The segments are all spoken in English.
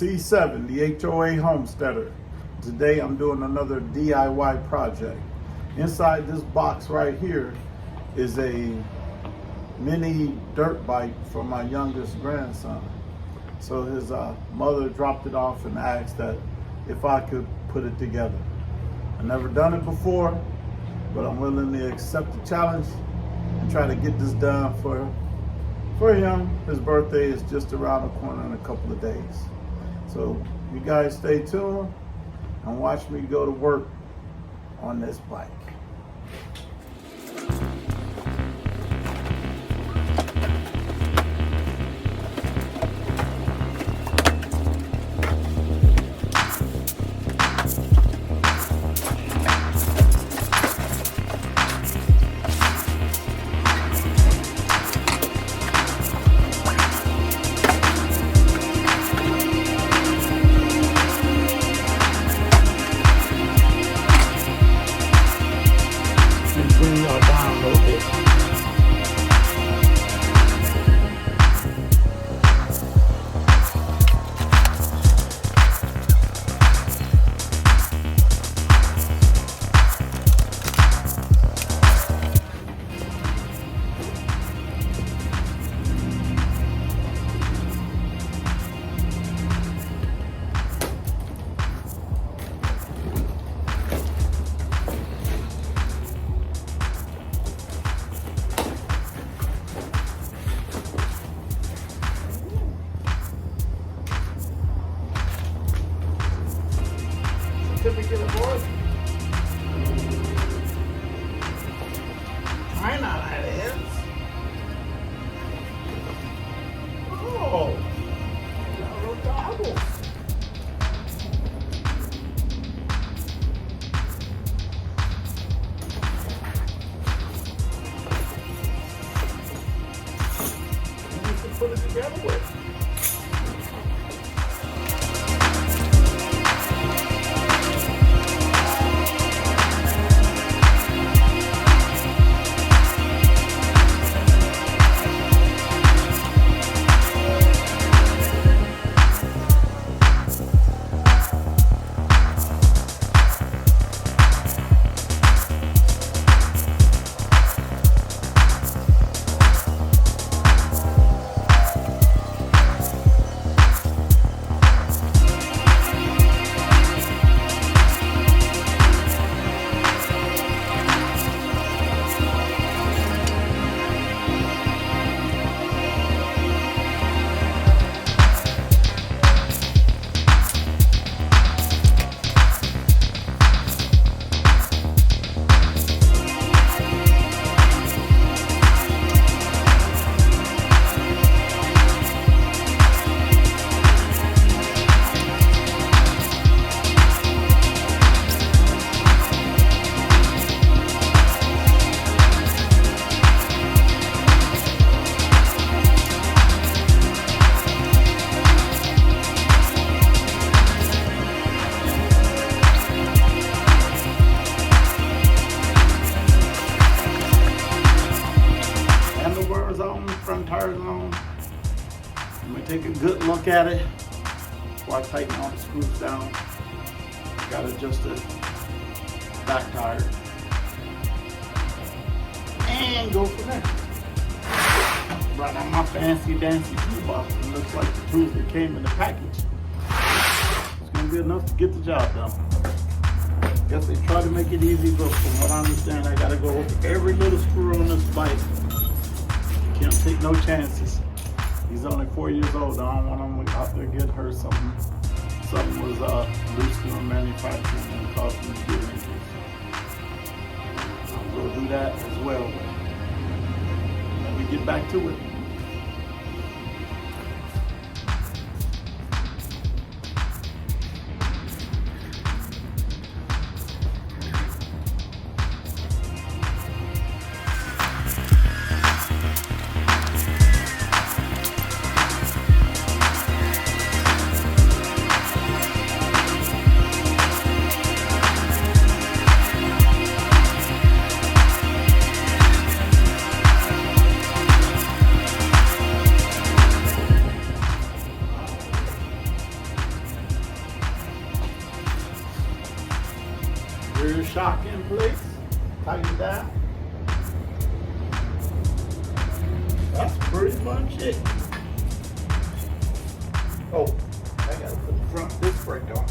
C7, the HOA Homesteader. Today I'm doing another DIY project. Inside this box right here is a mini dirt bike for my youngest grandson. So his mother dropped it off and asked that if I could put it together. I've never done it before, but I'm willing to accept the challenge and try to get this done for him. His birthday is just around the corner in a couple of days. So you guys stay tuned and watch me go to work on this bike. Bring y'all down a little bit. Certificate of origin. I know that is. Oh, yellow goggles. You can put it together with. Front tires on. I'm gonna take a good look at it before I tighten all the screws down. Got to adjust the back tire and go from there. Right on my fancy dancy toolbox. It looks like the tools that came in the package. It's gonna be enough to get the job done. Guess they try to make it easy, but from what I understand, I gotta go over every little screw on this bike. Can't take no chances. He's only 4 years old. I don't want him out there get hurt. Something was loose during manufacturing and caused him to get injured. I'm going to do that as well. Let me get back to it. in place, tighten down. That's pretty much it. Oh, I gotta put the front disc brake on.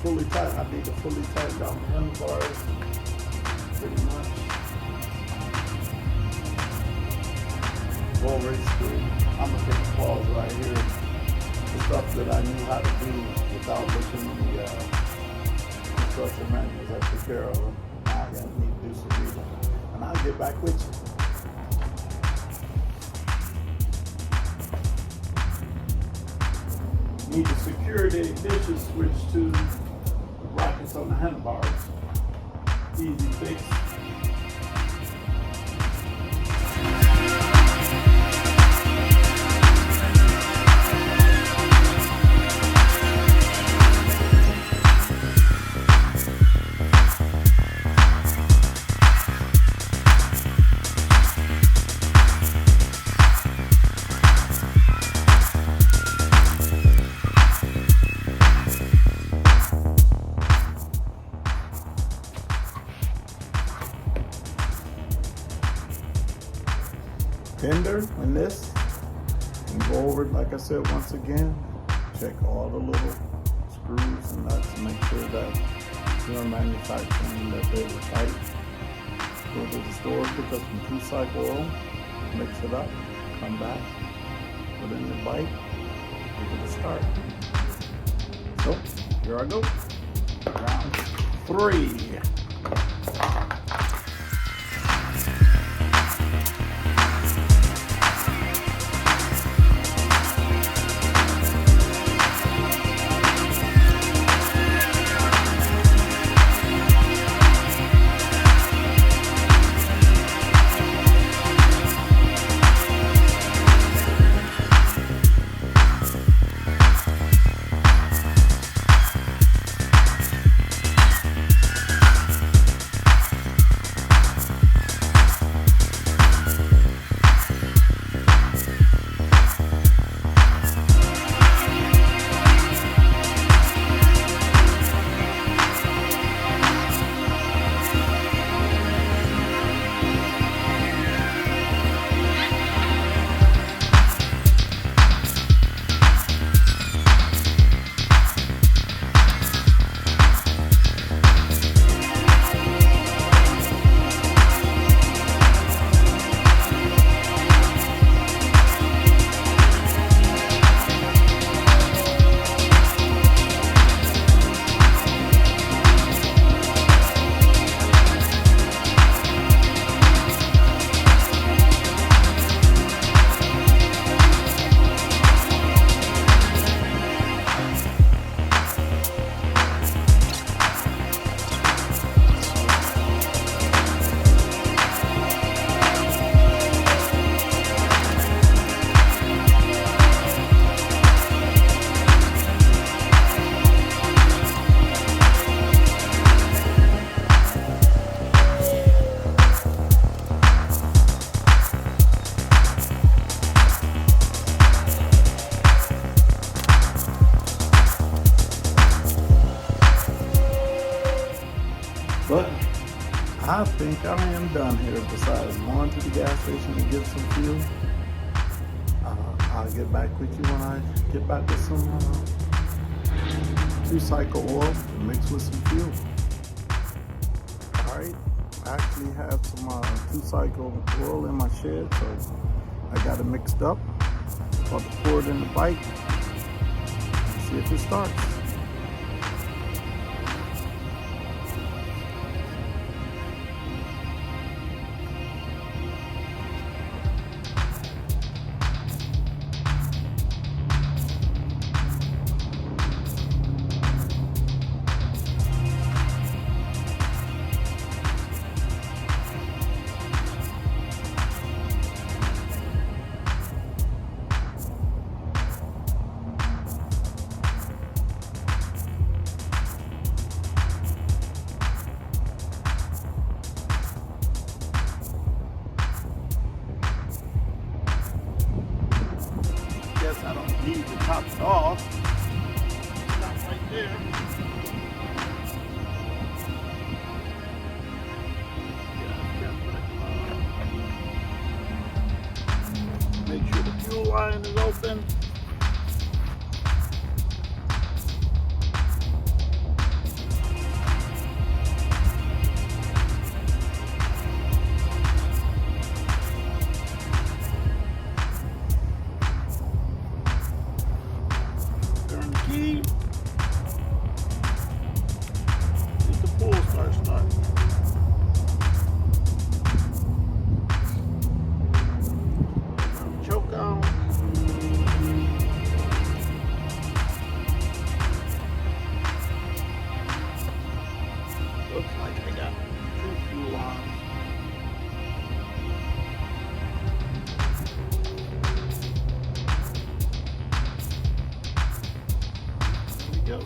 Fully tight. I need to fully tighten down the handlebars pretty much. Already screwed. I'm gonna take a pause right here. The stuff that I knew how to do without looking in the instruction manuals, I took care of them. Now I need to do some reading, and I'll get back with you. Need to secure the ignition switch to the brackets on the handlebars. Easy fix. fender in this. And go over it, like I said, once again. Check all the little screws and nuts to make sure that you're manufacturing, that they were tight. Go to the store, pick up some 2-cycle oil, mix it up, come back, put in the bike, give it a start. So, here I go. Round 3. But I think I am done here. Besides going to the gas station to get some fuel, I'll get back with you when I get back with some 2-cycle oil mixed with some fuel. Alright, I actually have some 2-cycle oil in my shed, so I got it mixed up. About to pour it in the bike and see if it starts. I don't need to top it off. Stop right there. Make sure the fuel line is open. Key. Get the full start. Choke on. Looks like I got 2 fuel lines. Go.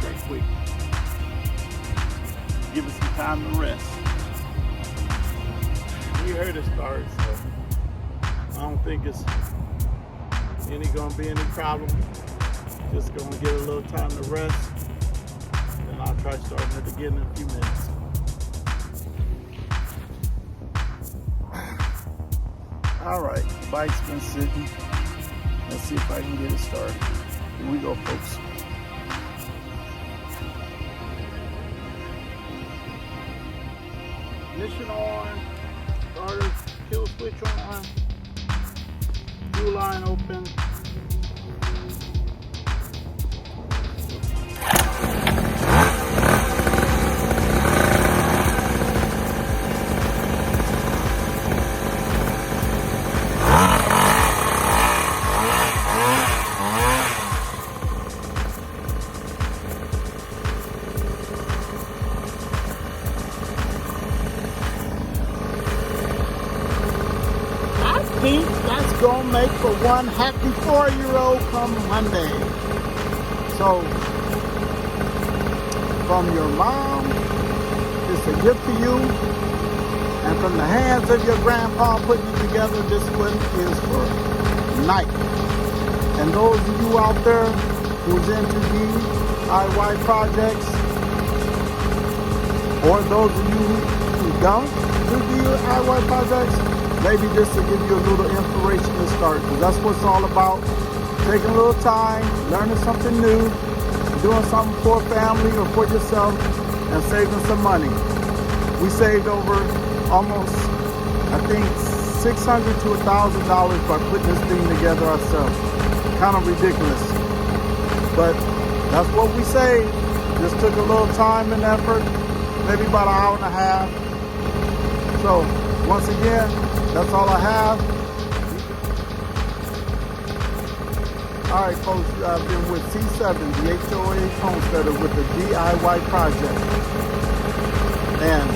that quick. Give it some time to rest. We heard it start, so I don't think it's gonna be any problem. Just gonna get a little time to rest. Then I'll try starting it again in a few minutes. All right, the bike's been sitting. Let's see if I can get it started. Here we go, folks. Ignition on, starter kill switch on, fuel line open. I think that's gonna make for one happy 4-year-old come Monday. So, from your mom, it's a gift to you, and from the hands of your grandpa putting it together, this one is for Knyght. And those of you out there who's into DIY projects, or those of you who don't do DIY projects, maybe this will give you a little inspiration to start, because that's what it's all about. Taking a little time, learning something new, doing something for a family or for yourself, and saving some money. We saved over almost, I think, $600 to $1,000 by putting this thing together ourselves. Kind of ridiculous, but that's what we saved. Just took a little time and effort, maybe about an hour and a half. So, once again, that's all I have. All right, folks, I've been with C7, the HOA homesteader, with the DIY project. And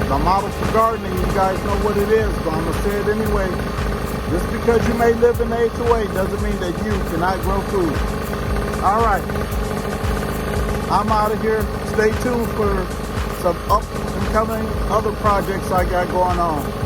the model for gardening, you guys know what it is, but I'm going to say it anyway. Just because you may live in the HOA doesn't mean that you cannot grow food. All right, I'm out of here. Stay tuned for some up and coming other projects I got going on.